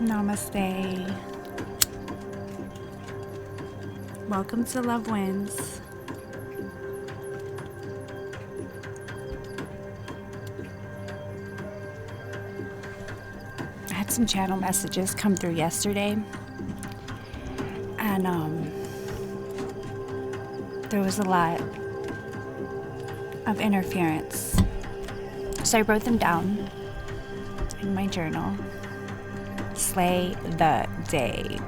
Namaste. Welcome to Love Wins. I had some channel messages come through yesterday, and there was a lot of interference. So I wrote them down in my journal. Slay the day.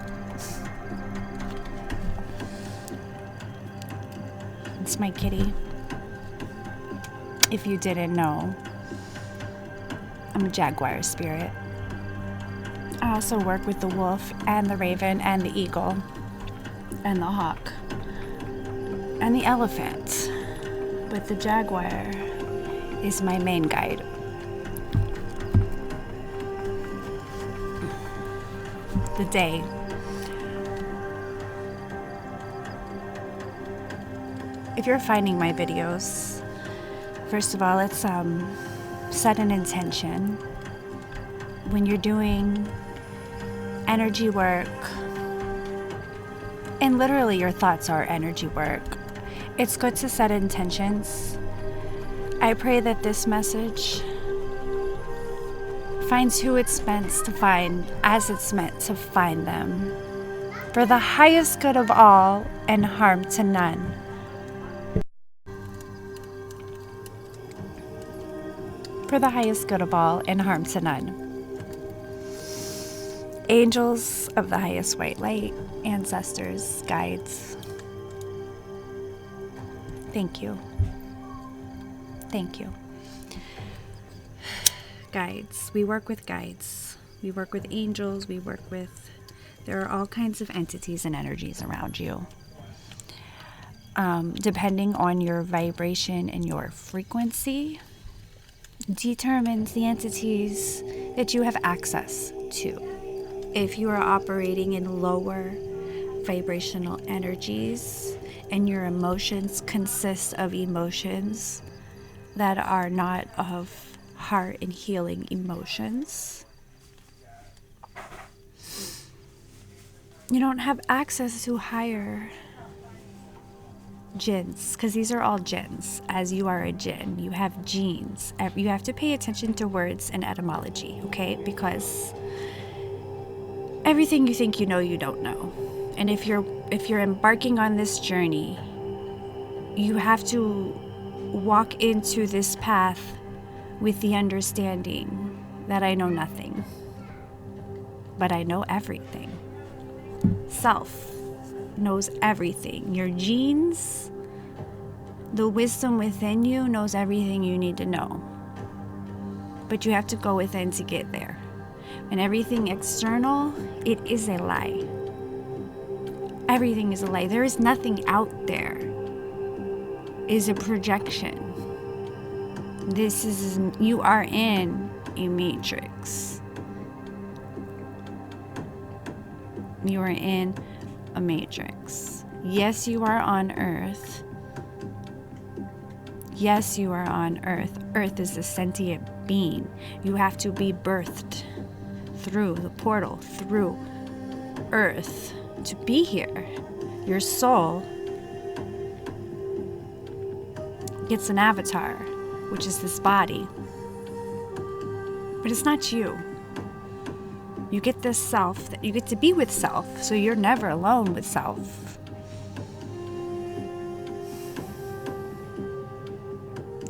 It's my kitty. If you didn't know, I'm a jaguar spirit. I also work with the wolf and the raven and the eagle and the hawk and the elephant. But the jaguar is my main guide. The day. If you're finding my videos, first of all, let's set an intention. When you're doing energy work, and literally your thoughts are energy work, it's good to set intentions. I pray that this message finds who it's meant to find as it's meant to find them, for the highest good of all and harm to none. For the highest good of all and harm to none. Angels of the highest white light, ancestors, guides, thank you. Thank you. Guides. We work with guides. We work with angels. There are all kinds of entities and energies around you. Depending on your vibration and your frequency, determines the entities that you have access to. If you are operating in lower vibrational energies and your emotions consist of emotions that are not of heart and healing emotions, you don't have access to higher jinns, because these are all jinns. As you are a jinn, you have genes. You have to pay attention to words and etymology, okay? Because everything you think you know, you don't know. And if you're embarking on this journey, you have to walk into this path with the understanding that I know nothing, but I know everything. Self knows everything. Your genes, the wisdom within you knows everything you need to know. But you have to go within to get there. And everything external, it is a lie. Everything is a lie. There is nothing out there. It is a projection. You are in a matrix. You are in a matrix. Yes, you are on Earth. Yes, you are on Earth. Earth is a sentient being. You have to be birthed through the portal, through Earth, to be here. Your soul gets an avatar, which is this body. But it's not you. You get this self, that you get to be with self, so you're never alone with self.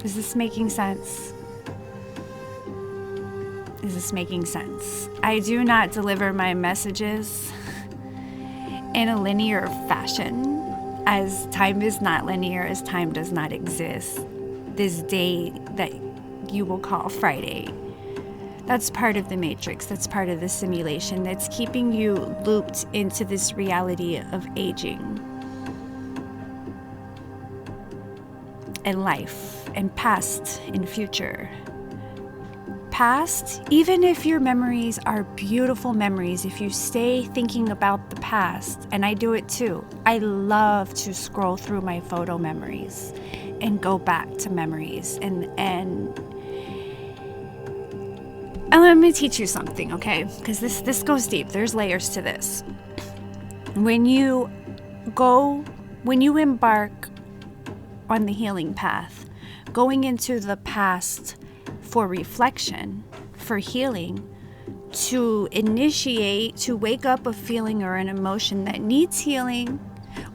Is this making sense? Is this making sense? I do not deliver my messages in a linear fashion, as time is not linear, as time does not exist. This day that you will call Friday, that's part of the matrix. That's part of the simulation that's keeping you looped into this reality of aging and life and past and future. Past, even if your memories are beautiful memories, if you stay thinking about the past, and I do it too. I love to scroll through my photo memories and go back to memories and let me teach you something, okay? Because this goes deep. There's layers to this. When you embark on the healing path, going into the past for reflection, for healing, to initiate, to wake up a feeling or an emotion that needs healing,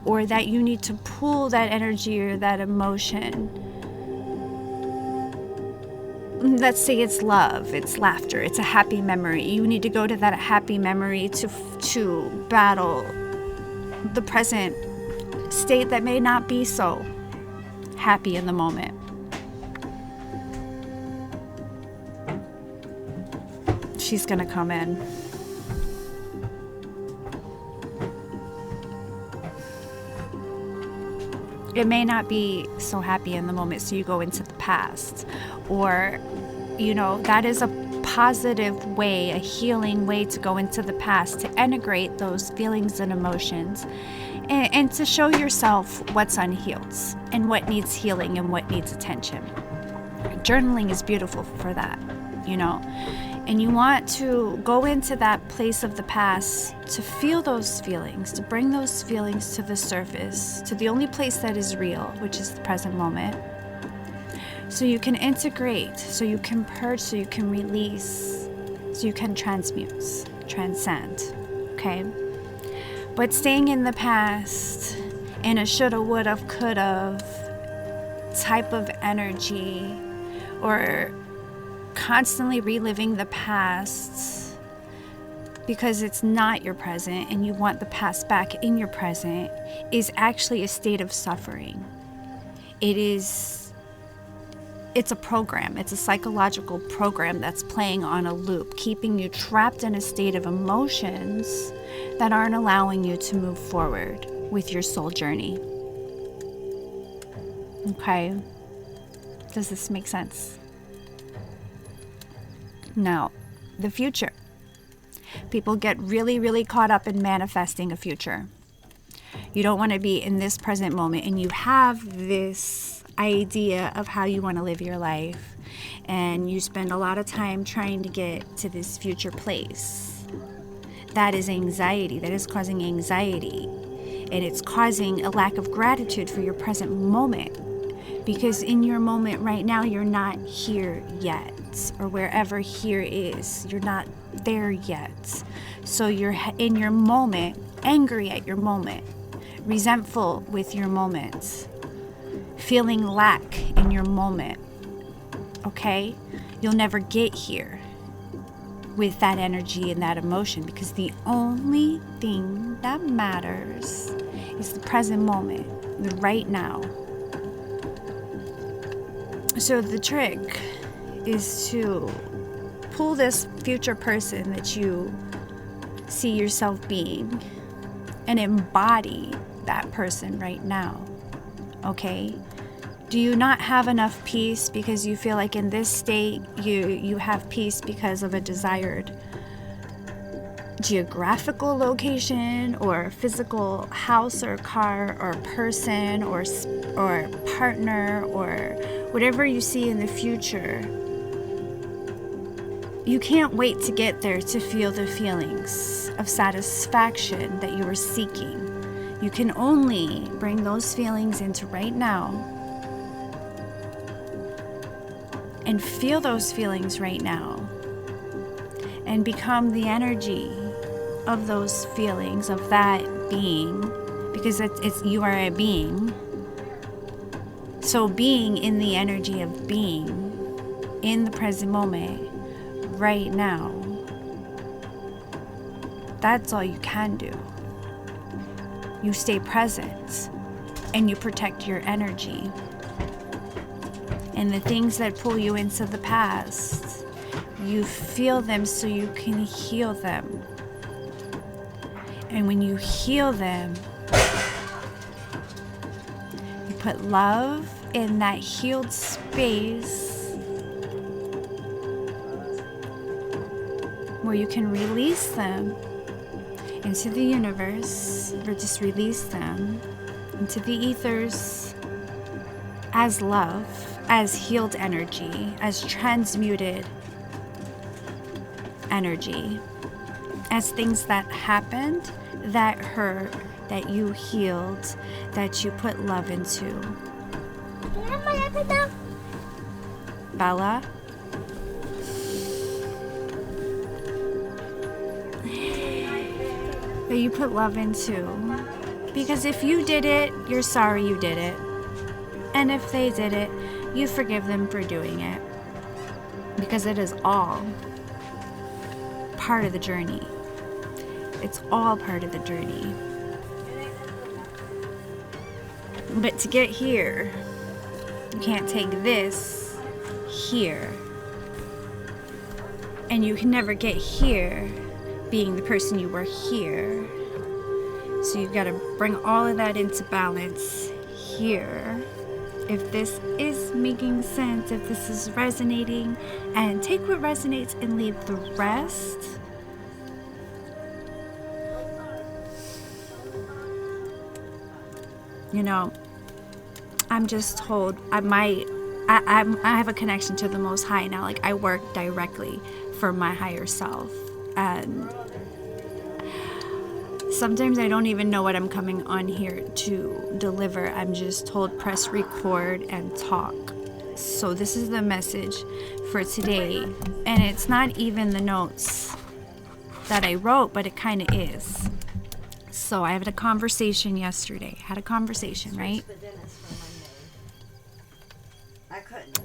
or that you need to pull that energy or that emotion. Let's say it's love, it's laughter, it's a happy memory. You need to go to that happy memory to battle the present state that may not be so happy in the moment. She's gonna come in. It may not be so happy in the moment, so you go into the past. Or, that is a positive way, a healing way to go into the past, to integrate those feelings and emotions, and to show yourself what's unhealed and what needs healing and what needs attention. Journaling is beautiful for that, And you want to go into that place of the past to feel those feelings, to bring those feelings to the surface, to the only place that is real, which is the present moment. So you can integrate, so you can purge, so you can release, so you can transmute, transcend, okay? But staying in the past, in a shoulda, woulda, coulda type of energy, or constantly reliving the past because it's not your present and you want the past back in your present, is actually a state of suffering. It's a program. It's a psychological program that's playing on a loop, keeping you trapped in a state of emotions that aren't allowing you to move forward with your soul journey. Okay? Does this make sense? Now, the future. People get really, really caught up in manifesting a future. You don't want to be in this present moment, and you have this idea of how you want to live your life, and you spend a lot of time trying to get to this future place. That is anxiety. That is causing anxiety, and it's causing a lack of gratitude for your present moment, because in your moment right now, you're not here yet, or wherever here is, you're not there yet. So you're in your moment, angry at your moment, resentful with your moment, feeling lack in your moment, okay? You'll never get here with that energy and that emotion, because the only thing that matters is the present moment, the right now. So the trick is to pull this future person that you see yourself being and embody that person right now, okay? Do you not have enough peace because you feel like in this state you have peace because of a desired geographical location or physical house or car or person or partner or whatever you see in the future? You can't wait to get there to feel the feelings of satisfaction that you are seeking. You can only bring those feelings into right now and feel those feelings right now and become the energy of those feelings, of that being, because it's you are a being. So being in the energy of being in the present moment right now, that's all you can do. You stay present and you protect your energy. And the things that pull you into the past, you feel them so you can heal them. And when you heal them, you put love in that healed space where you can release them into the universe, or just release them into the ethers as love, as healed energy, as transmuted energy, as things that happened, that hurt, that you healed, that you put love into. Bella? That you put love into. Because if you did it, you're sorry you did it. And if they did it, you forgive them for doing it. Because it is all part of the journey. It's all part of the journey. But to get here, you can't take this here. And you can never get here being the person you were here. So you've got to bring all of that into balance here. If this is making sense, if this is resonating, and take what resonates and leave the rest. You know, I'm just told I have a connection to the Most High now. Like, I work directly for my higher self, and sometimes I don't even know what I'm coming on here to deliver. I'm just told press record and talk. So this is the message for today, and it's not even the notes that I wrote, but it kind of is. So I had a conversation yesterday. Right?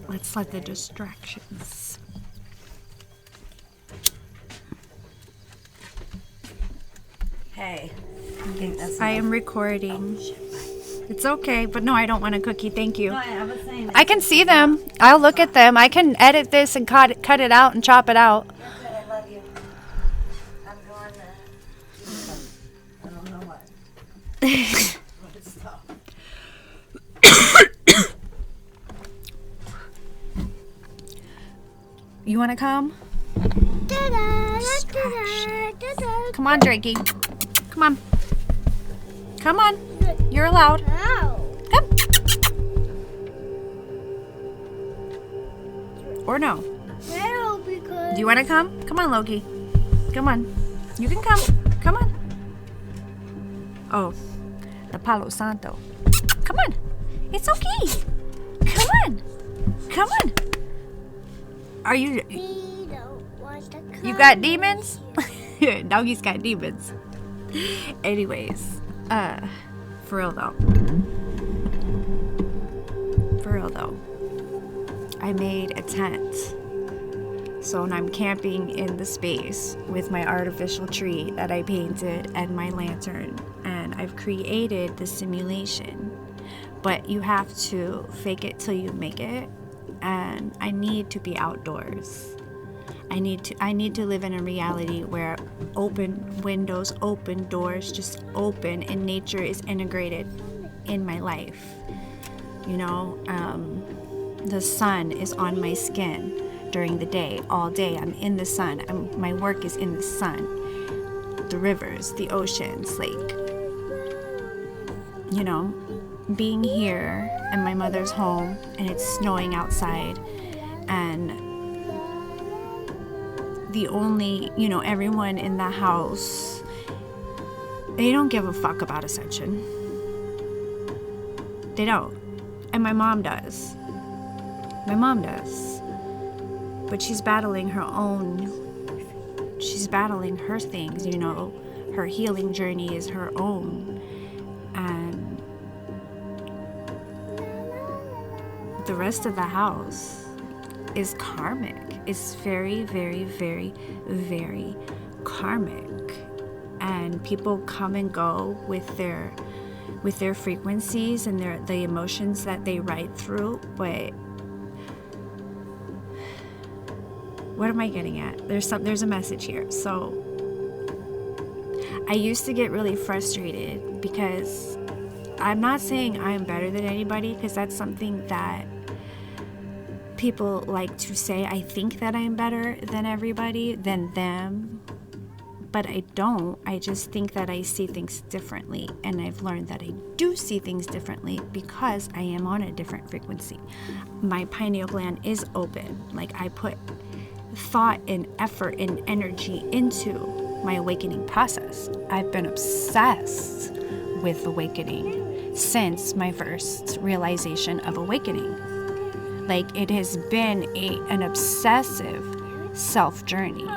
Let's let the distractions. Hey. I am recording. It's okay, but no, I don't want a cookie. Thank you. No, I was saying I can see them. I'll look at them. I can edit this and cut it out and chop it out. I love you. I'm going to I don't know what. Stop. You want to come? Come on, Drakey. Come on. Come on. You're allowed. Come. Or no? No, because... Do you want to come? Come on, Loki. Come on. You can come. Come on. Oh, the Palo Santo. Come on. It's okay. Come on. Come on. Are you... We don't want to come. You got demons? Doggy's got demons. Anyways, for real though, I made a tent. So when I'm camping in the space with my artificial tree that I painted and my lantern, and I've created the simulation. But you have to fake it till you make it, and I need to be outdoors. I need to live in a reality where open windows, open doors, just open, and nature is integrated in my life. You know, the sun is on my skin during the day, all day. I'm in the sun. My work is in the sun. The rivers, the oceans, like, you know, being here in my mother's home, and it's snowing outside, and the only, you know, everyone in the house, they don't give a fuck about Ascension. They don't. And my mom does. But she's battling her things, you know. Her healing journey is her own. And the rest of the house is karmic. It's very, very, very, very karmic. And people come and go with their frequencies and the emotions that they ride through. But what am I getting at? There's a message here. So I used to get really frustrated because I'm not saying I'm better than anybody, because that's something that people like to say. I think that I'm better than everybody, than them, but I don't. I just think that I see things differently, and I've learned that I do see things differently because I am on a different frequency. My pineal gland is open. Like, I put thought and effort and energy into my awakening process. I've been obsessed with awakening since my first realization of awakening. Like, it has been an obsessive self journey.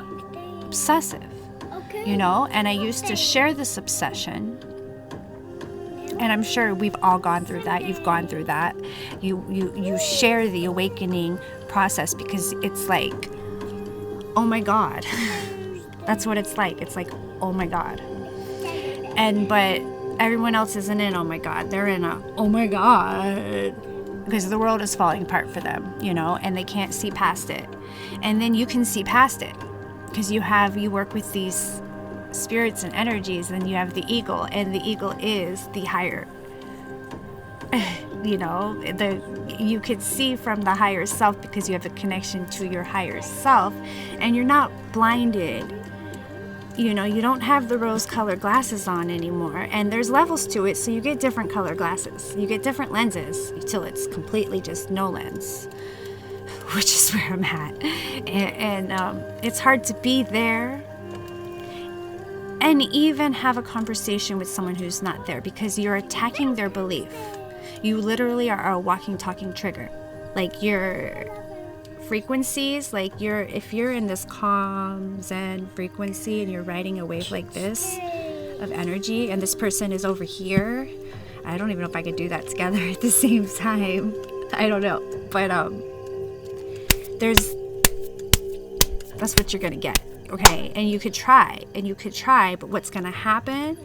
Obsessive, you know? And I used to share this obsession. And I'm sure we've all gone through that. You've gone through that. You share the awakening process because it's like, oh my God. That's what it's like. It's like, oh my God. But everyone else isn't in oh my God. They're in a oh my God. Because the world is falling apart for them, you know, and they can't see past it. And then you can see past it because you work with these spirits and energies, and you have the eagle, and the eagle is the higher, you know, you could see from the higher self because you have a connection to your higher self, and you're not blinded. You know, you don't have the rose-colored glasses on anymore, and there's levels to it, so you get different color glasses. You get different lenses until it's completely just no lens, which is where I'm at. And it's hard to be there and even have a conversation with someone who's not there because you're attacking their belief. You literally are a walking, talking trigger. Like, your frequencies, like if you're in this calm Zen frequency and you're riding a wave like this of energy, and this person is over here, I don't even know if I could do that together at the same time. I don't know, but that's what you're gonna get, okay? And you could try, but what's gonna happen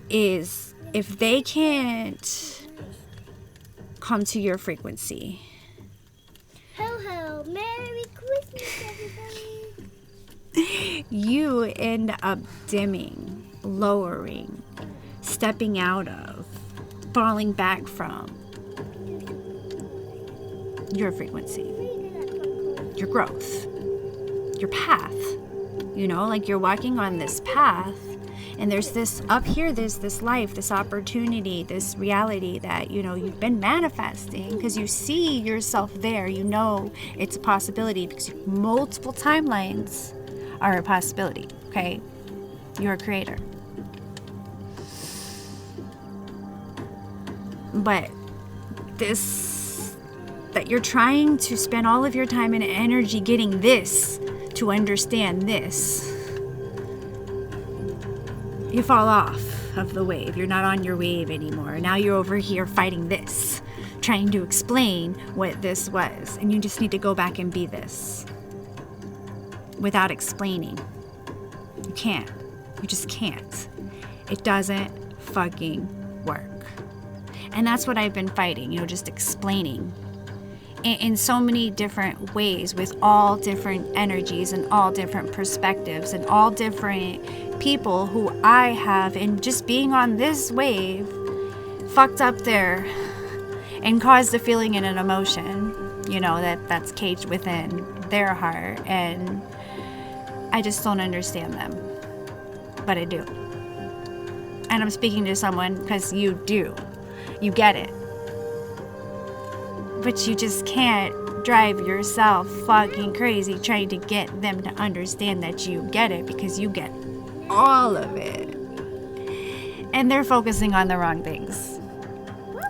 is if they can't come to your frequency, Merry Christmas, everybody. you end up dimming, lowering, stepping out of, falling back from your frequency, your growth, your path. You know, like, you're walking on this path, and there's this up here, there's this life, this opportunity, this reality that, you know, you've been manifesting because you see yourself there. You know it's a possibility because multiple timelines are a possibility, okay? You're a creator. But that you're trying to spend all of your time and energy getting this to understand this, you fall off of the wave. You're not on your wave anymore. Now you're over here fighting this, trying to explain what this was. And you just need to go back and be this without explaining. You can't. You just can't. It doesn't fucking work. And that's what I've been fighting, you know, just explaining in so many different ways with all different energies and all different perspectives and all different people who I have, and just being on this wave fucked up there and caused a feeling and an emotion, you know, that's caged within their heart, and I just don't understand them, but I do. And I'm speaking to someone because you do. You get it. But you just can't drive yourself fucking crazy trying to get them to understand that you get it, because you get all of it. And they're focusing on the wrong things.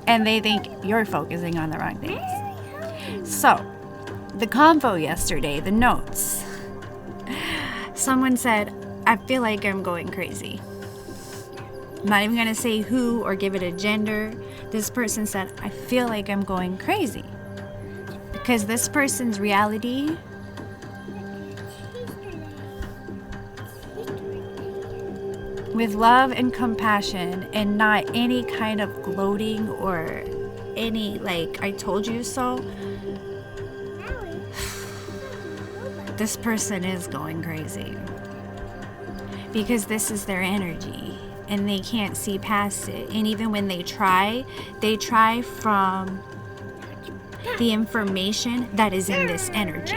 And they think you're focusing on the wrong things. So, the convo yesterday, the notes. Someone said, I feel like I'm going crazy. I'm not even going to say who or give it a gender. This person said, I feel like I'm going crazy. Because this person's reality with love and compassion, and not any kind of gloating or any, like, I told you so. This person is going crazy. Because this is their energy. And they can't see past it. And even when they try from the information that is in this energy.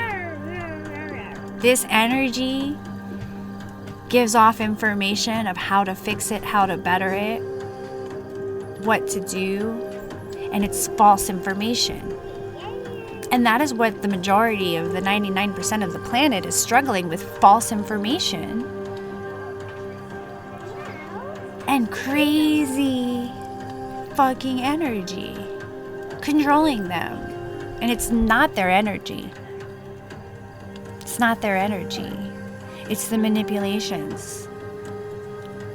This energy gives off information of how to fix it, how to better it, what to do, and it's false information. And that is what the majority of the 99% of the planet is struggling with: false information and crazy fucking energy controlling them. And it's not their energy. It's not their energy. It's the manipulations.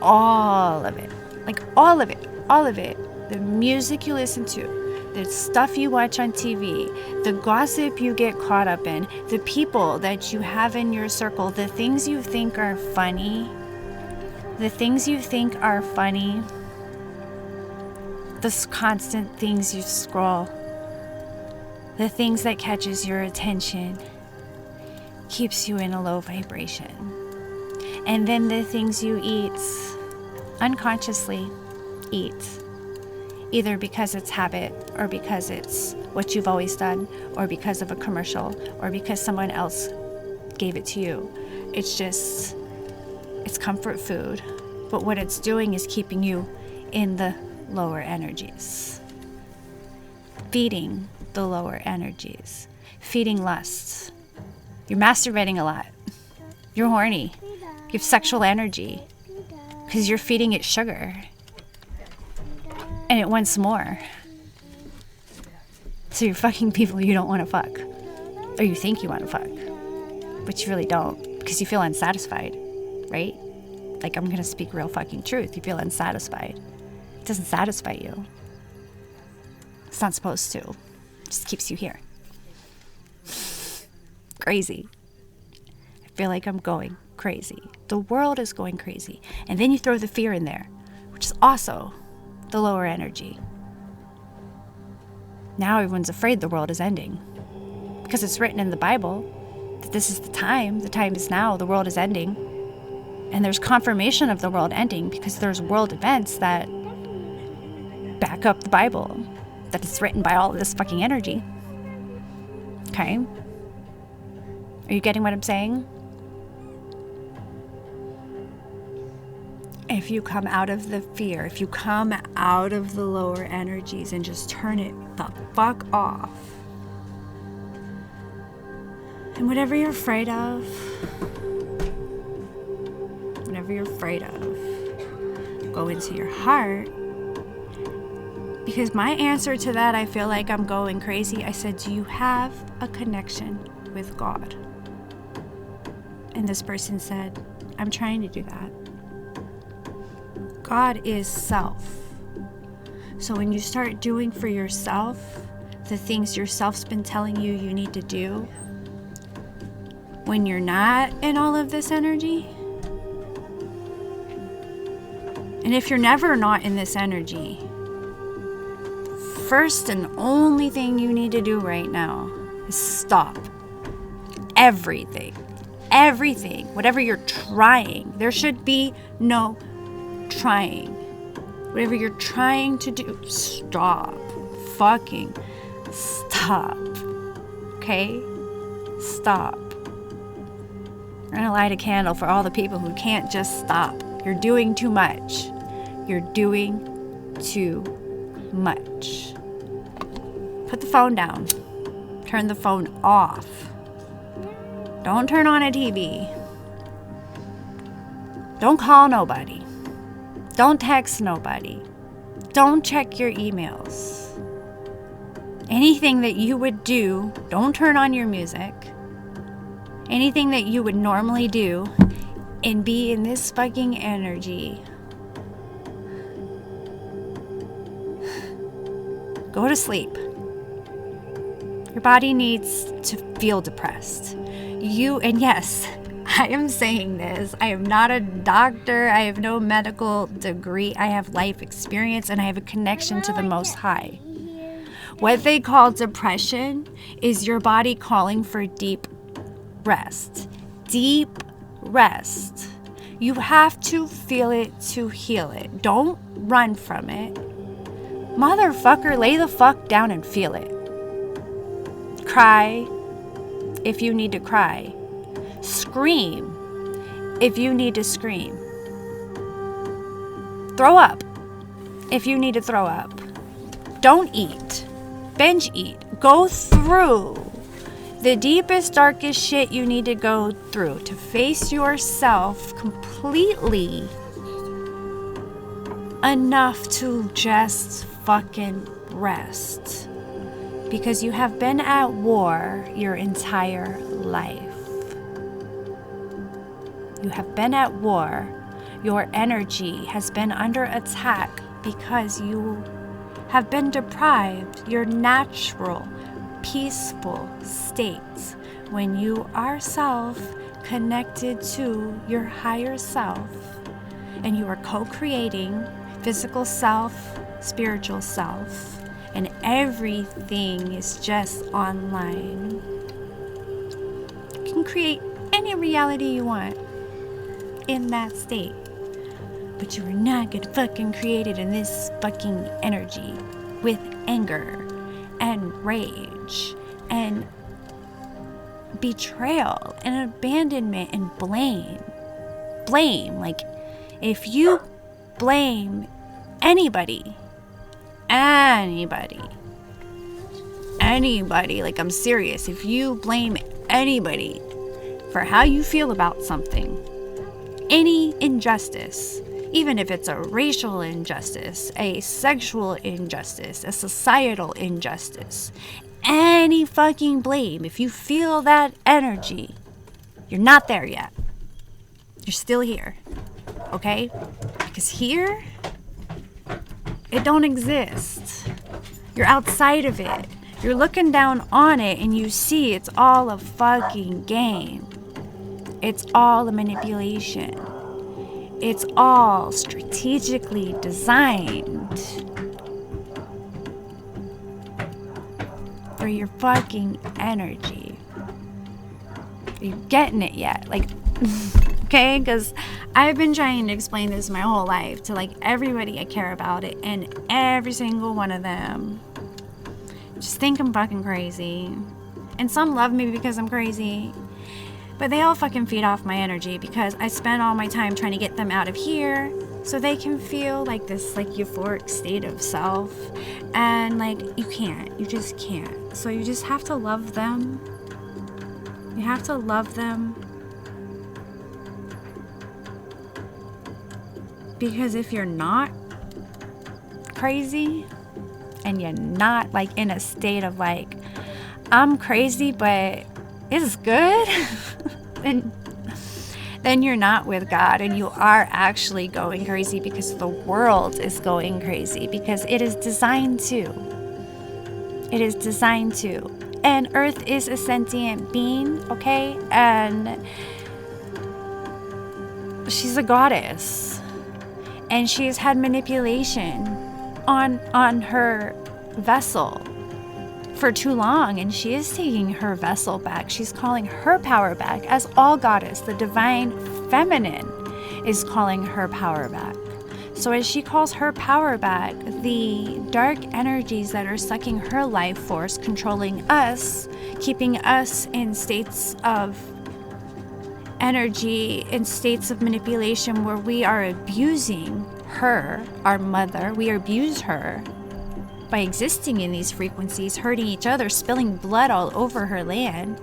All of it. Like all of it. All of it. The music you listen to, the stuff you watch on TV, the gossip you get caught up in, the people that you have in your circle, the things you think are funny, the constant things you scroll, the things that catches your attention, keeps you in a low vibration. And then the things you eat, unconsciously eat, either because it's habit, or because it's what you've always done, or because of a commercial, or because someone else gave it to you. It's comfort food. But what it's doing is keeping you in the lower energies. Feeding the lower energies. Feeding lusts. You're masturbating a lot. You're horny. You have sexual energy. Because you're feeding it sugar. And it wants more. So you're fucking people you don't want to fuck. Or you think you want to fuck. But you really don't. Because you feel unsatisfied. Right? Like, I'm going to speak real fucking truth. You feel unsatisfied. It doesn't satisfy you. It's not supposed to. It just keeps you here. Crazy. I feel like I'm going crazy. The world is going crazy. And then you throw the fear in there, which is also the lower energy. Now everyone's afraid the world is ending. Because it's written in the Bible that this is the time is now, the world is ending. And there's confirmation of the world ending because there's world events that back up the Bible, that it's written by all of this fucking energy. Okay? Are you getting what I'm saying? If you come out of the fear, if you come out of the lower energies and just turn it the fuck off, and whatever you're afraid of, go into your heart. Because my answer to that, I feel like I'm going crazy. I said, do you have a connection with God? And this person said, I'm trying to do that. God is self. So when you start doing for yourself the things yourself's been telling you you need to do, when you're not in all of this energy, and if you're never not in this energy, first and only thing you need to do right now is stop everything, whatever you're trying. There should be no trying. Whatever you're trying to do, stop. Fucking stop. Okay? Stop. We're gonna light a candle for all the people who can't just stop. You're doing too much. You're doing too much. Put the phone down. Turn the phone off. Don't turn on a TV. Don't call nobody. Don't text nobody. Don't check your emails. Anything that you would do, don't turn on your music. Anything that you would normally do and be in this fucking energy. Go to sleep. Your body needs to feel depressed. And yes, I am saying this. I am not a doctor. I have no medical degree. I have life experience and I have a connection to the Most High. What they call depression is your body calling for deep rest. Deep rest. You have to feel it to heal it. Don't run from it. Motherfucker, lay the fuck down and feel it. Cry if you need to cry. Scream if you need to scream. Throw up if you need to throw up. Don't eat. Binge eat. go through the deepest, darkest shit you need to go through to face yourself completely enough to just fucking rest. Because you have been at war your entire life. You have been at war. Your energy has been under attack because you have been deprived your natural, peaceful state when you are connected to your higher self and you are co-creating physical self, spiritual self, and everything is just online. You can create any reality you want in that state, but you are not gonna fucking create it in this fucking energy with anger and rage and betrayal and abandonment and blame. Like, if you blame anybody, like, I'm serious, if you blame anybody for how you feel about something, any injustice, even if it's a racial injustice, a sexual injustice, a societal injustice, any fucking blame, if you feel that energy, you're not there yet. You're still here, okay? Because here, it don't exist. You're outside of it. You're looking down on it and you see it's all a fucking game. It's all a manipulation. It's all strategically designed for your fucking energy. Are you getting it yet? Like, okay? Because I've been trying to explain this my whole life to, like, everybody I care about it, and every single one of them just think I'm fucking crazy. And some love me because I'm crazy. But they all fucking feed off my energy because I spend all my time trying to get them out of here so they can feel like this, like, euphoric state of self. And, like, you can't. You just can't. So you just have to love them. You have to love them. Because if you're not crazy and you're not, like, in a state of, like, I'm crazy, but it's good, then you're not with God, and you are actually going crazy because the world is going crazy because it is designed to. It is designed to. And Earth is a sentient being, okay? And she's a goddess. And she has had manipulation on her vessel for too long, and she is taking her vessel back. She's calling her power back, as all goddess, the divine feminine, is calling her power back. So as she calls her power back, the dark energies that are sucking her life force, controlling us, keeping us in states of energy, in states of manipulation where we are abusing her, our mother, we abuse her by existing in these frequencies, hurting each other, spilling blood all over her land.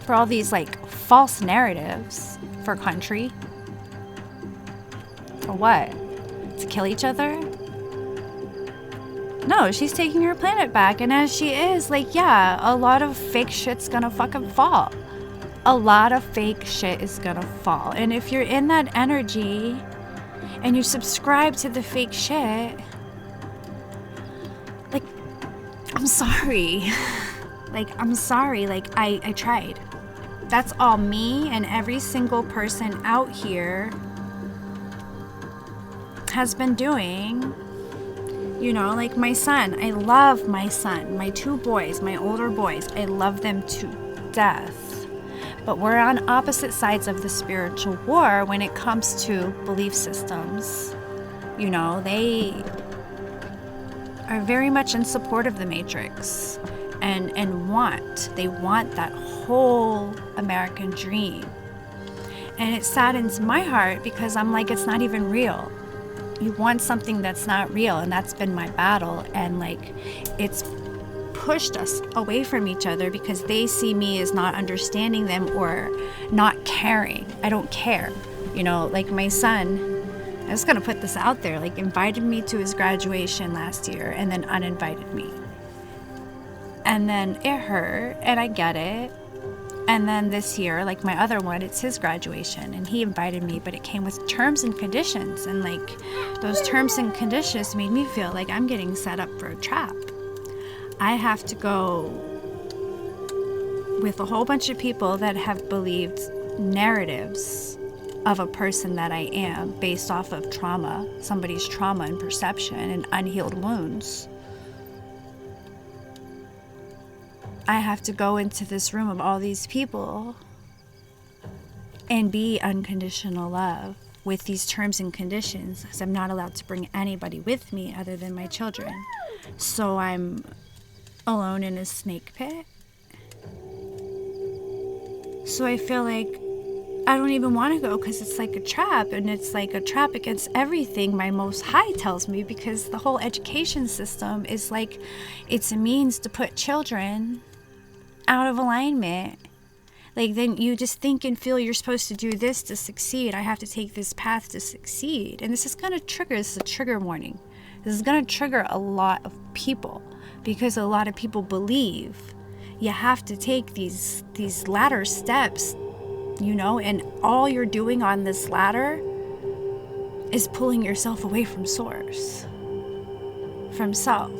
For all these, like, false narratives for country. For what? To kill each other? No, she's taking her planet back, and as she is, like, yeah, a lot of fake shit's gonna fucking fall. A lot of fake shit is gonna fall. And if you're in that energy and you subscribe to the fake shit, like, I'm sorry. Like, I'm sorry. Like, I tried. That's all me and every single person out here has been doing. You know, like my son. I love my son. My two boys, my older boys. I love them to death. But we're on opposite sides of the spiritual war when it comes to belief systems. You know, they are very much in support of the Matrix and they want that whole American dream. And it saddens my heart because I'm like, it's not even real. You want something that's not real, and that's been my battle. And like, it's pushed us away from each other because they see me as not understanding them or not caring. I don't care. You know, like my son, I'm just gonna put this out there, like invited me to his graduation last year and then uninvited me. And then it hurt, and I get it. And then this year, like my other one, it's his graduation and he invited me, but it came with terms and conditions. And like those terms and conditions made me feel like I'm getting set up for a trap. I have to go with a whole bunch of people that have believed narratives of a person that I am based off of trauma, somebody's trauma and perception and unhealed wounds. I have to go into this room of all these people and be unconditional love with these terms and conditions, because I'm not allowed to bring anybody with me other than my children. So I'm alone in a snake pit. So I feel like I don't even want to go because it's like a trap, and it's like a trap against everything my Most High tells me, because the whole education system is like, it's a means to put children out of alignment. Like, then you just think and feel you're supposed to do this to succeed. I have to take this path to succeed. And this is going to trigger, this is a trigger warning. This is going to trigger a lot of people, because a lot of people believe you have to take these ladder steps, you know, and all you're doing on this ladder is pulling yourself away from source, from self,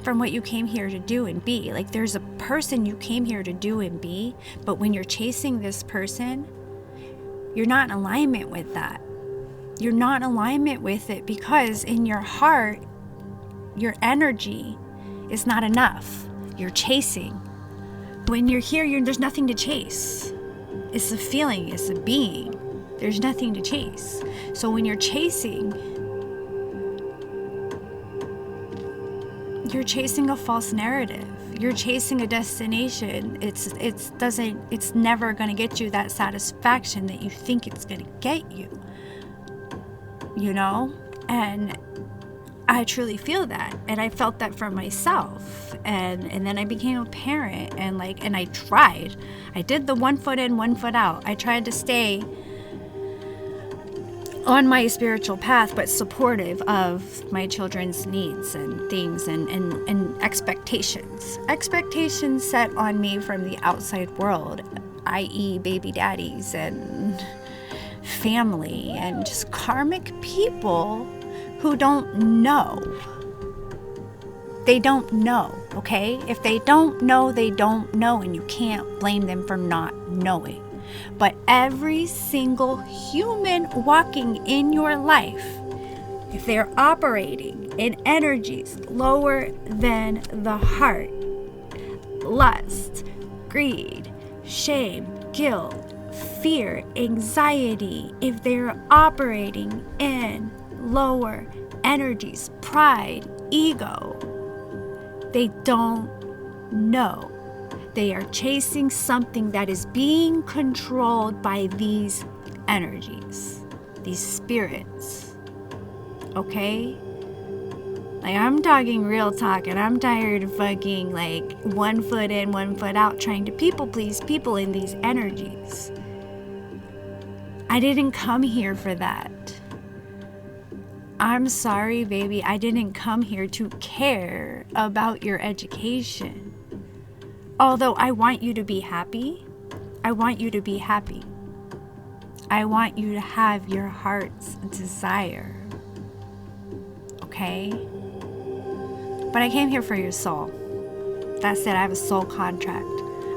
from what you came here to do and be. Like, there's a person you came here to do and be, but when you're chasing this person, you're not in alignment with that. You're not in alignment with it because in your heart, your energy is not enough. You're chasing. When you're here, there's nothing to chase. It's a feeling, it's a being. There's nothing to chase. So when you're chasing, you're chasing a false narrative. You're chasing a destination. It's never going to get you that satisfaction that you think it's going to get you. You know? And I truly feel that. And I felt that for myself. And then I became a parent, and I tried. I did the 1 foot in, 1 foot out. I tried to stay on my spiritual path, but supportive of my children's needs and things and expectations. Expectations set on me from the outside world, i.e. baby daddies and family and just karmic people who don't know. They don't know, okay? If they don't know, they don't know, and you can't blame them for not knowing. But every single human walking in your life, if they're operating in energies lower than the heart, lust, greed, shame, guilt, fear, anxiety, if they're operating in lower energies, pride, ego, they don't know. They are chasing something that is being controlled by these energies, these spirits. Okay? Like, I'm talking real talk, and I'm tired of fucking 1 foot in, 1 foot out, trying to people please people in these energies. I didn't come here for that. I'm sorry, baby. I didn't come here to care about your education. Although I want you to be happy, I want you to be happy. I want you to have your heart's desire. Okay? But I came here for your soul. That's it. I have a soul contract.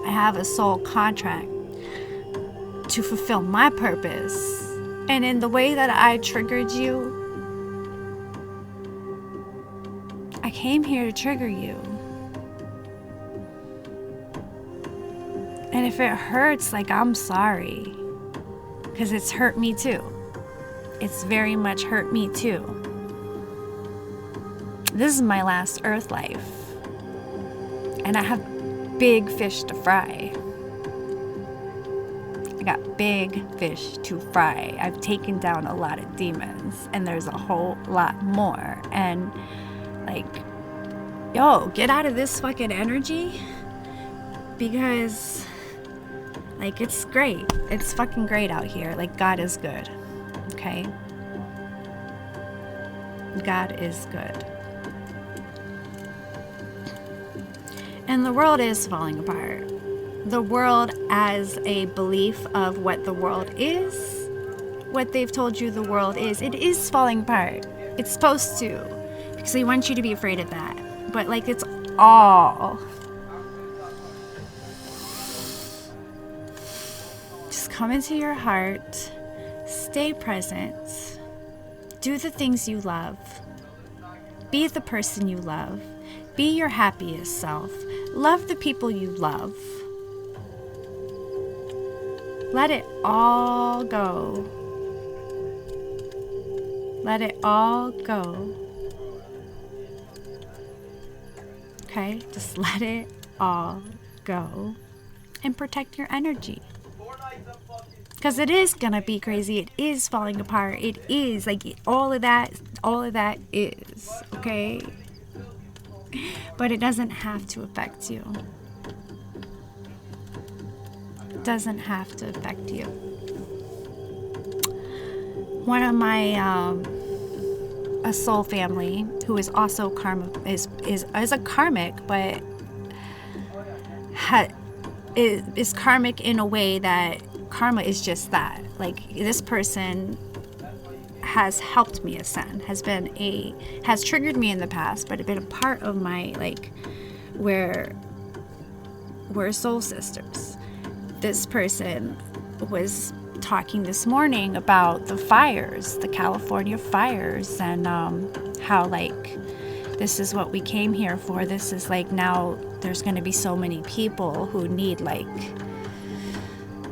I have a soul contract to fulfill my purpose. And in the way that I triggered you, I came here to trigger you. And if it hurts, I'm sorry. Because it's hurt me too. It's very much hurt me too. This is my last earth life. And I have big fish to fry. I got big fish to fry. I've taken down a lot of demons, and there's a whole lot more. And like, yo, get out of this fucking energy, because like, it's great. It's fucking great out here. Like, God is good. Okay? God is good. And the world is falling apart. The world as a belief of what the world is, what they've told you the world is, it is falling apart. It's supposed to, because they want you to be afraid of that. But like, it's all. Just come into your heart, stay present, do the things you love, be the person you love, be your happiest self, love the people you love. Let it all go. Let it all go. Okay? Just let it all go. And protect your energy. Because it is gonna be crazy. It is falling apart. It is. Like, all of that is. Okay? But it doesn't have to affect you. Doesn't have to affect you. One of my a soul family who is also is a karmic, but is karmic in a way that karma is just that. Like, this person has helped me ascend, has triggered me in the past, but been a part of my, like, we're soul sisters. This person was talking this morning about the fires, the California fires, and how, like, this is what we came here for. This is, like, now there's going to be so many people who need, like,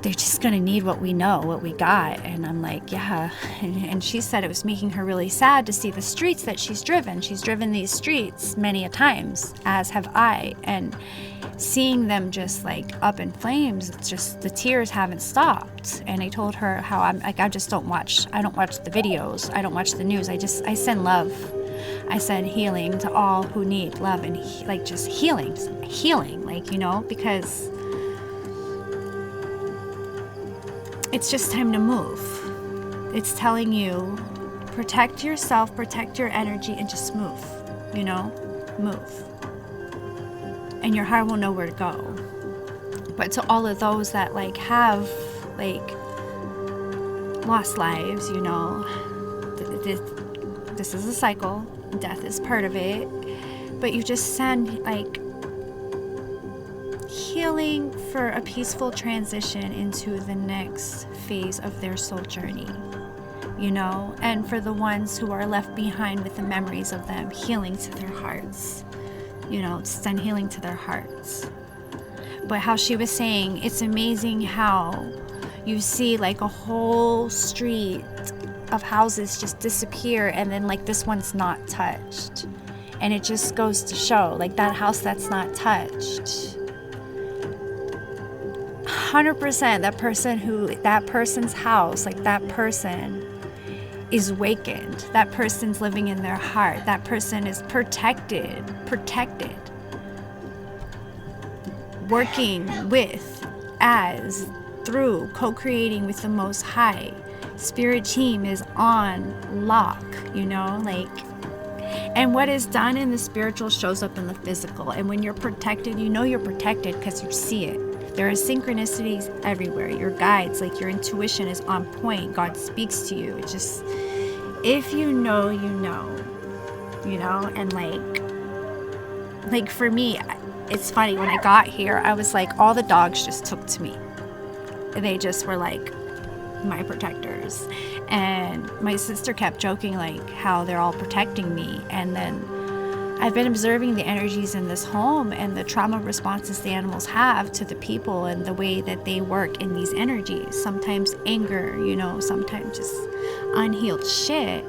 they're just going to need what we know, what we got. And I'm like, yeah. And she said it was making her really sad to see the streets that she's driven. She's driven these streets many a times, as have I. And seeing them just, like, up in flames, it's just, the tears haven't stopped. And I told her how I'm like, I don't watch the videos, I don't watch the news, I send love, I send healing to all who need love, and like, just healing, like, you know, because it's just time to move. It's telling you, protect yourself, protect your energy, and just move, you know, move. And your heart will know where to go. But to all of those that, like, have, like, lost lives, you know, this is a cycle. Death is part of it. But you just send, like, healing for a peaceful transition into the next phase of their soul journey, you know? And for the ones who are left behind with the memories of them, healing to their hearts. You know, send healing to their hearts. But how she was saying, it's amazing how you see, like, a whole street of houses just disappear, and then, like, this one's not touched. And it just goes to show, like, that house that's not touched, 100% that person's house, like, that person is awakened. That person's living in their heart. That person is protected, working with, as, through, co-creating with the Most High. Spirit team is on lock, you know, like, and what is done in the spiritual shows up in the physical. And when you're protected, you know you're protected because you see it. There are synchronicities everywhere. Your guides, like, your intuition is on point. God speaks to you. It's just, if you know, you know, and like for me, it's funny, when I got here, I was like, all the dogs just took to me. They just were like my protectors. And my sister kept joking, like, how they're all protecting me. And then I've been observing the energies in this home and the trauma responses the animals have to the people and the way that they work in these energies. Sometimes anger, you know, sometimes just unhealed shit.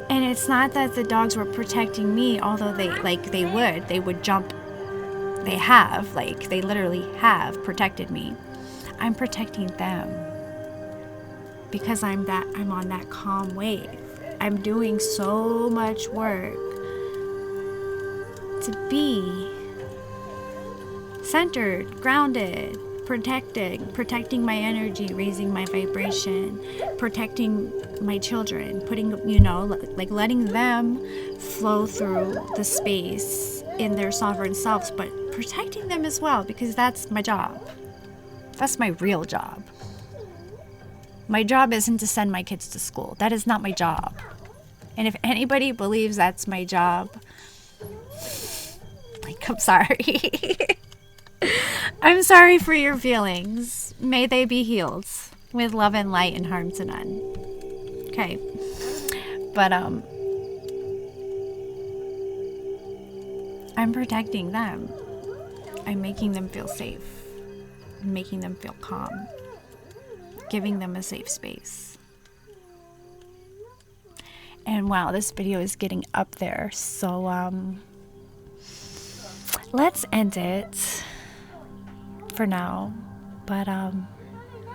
And it's not that the dogs were protecting me, although they would jump. They literally have protected me. I'm protecting them because I'm on that calm wave. I'm doing so much work to be centered, grounded, protecting my energy, raising my vibration, protecting my children, putting, like letting them flow through the space in their sovereign selves, but protecting them as well, because that's my job. That's my real job. My job isn't to send my kids to school. That is not my job. And if anybody believes that's my job, like, I'm sorry. I'm sorry for your feelings. May they be healed with love and light and harm to none. Okay. But I'm protecting them. I'm making them feel safe. I'm making them feel calm. Giving them a safe space. And wow, this video is getting up there. So let's end it for now. But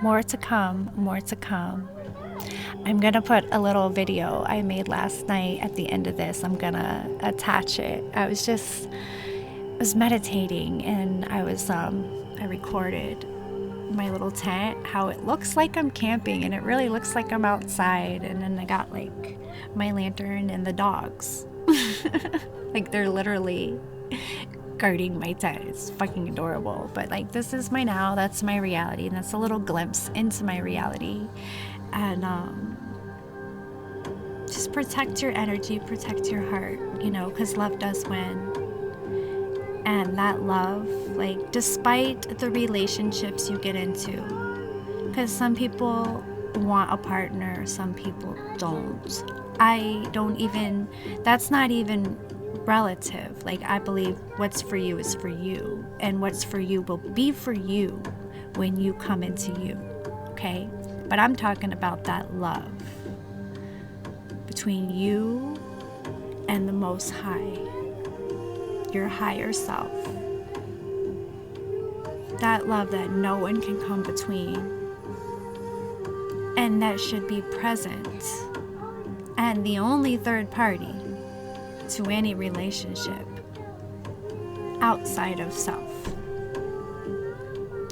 more to come, more to come. I'm gonna put a little video I made last night at the end of this. I'm gonna attach it. I was meditating, and I recorded my little tent, how it looks like I'm camping, and it really looks like I'm outside. And then I got like my lantern and the dogs. Like they're literally guarding my tent. It's fucking adorable. But like, this is my now, that's my reality, and that's a little glimpse into my reality. And just protect your energy, protect your heart, because love does win. And that love, like, despite the relationships you get into, because some people want a partner, some people don't. That's not even relative. Like, I believe what's for you is for you, and what's for you will be for you when you come into you, okay? But I'm talking about that love between you and the Most High, your higher self. That love that no one can come between, and that should be present, and the only third party to any relationship outside of self.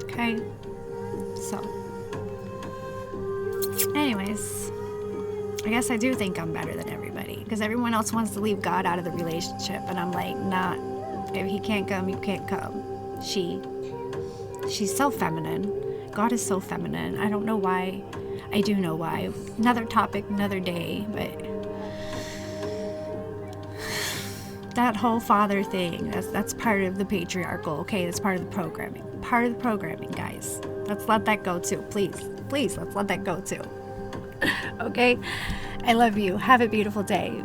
Okay? So, anyways, I guess I do think I'm better than everybody, because everyone else wants to leave God out of the relationship, and I'm like, nah, if he can't come, you can't come. She's so feminine. God is so feminine. I don't know why. I do know why. Another topic, another day, but that whole father thing, that's part of the patriarchal, okay? That's part of the programming. Part of the programming, guys. Let's let that go too. Please, let's let that go too. Okay? I love you. Have a beautiful day.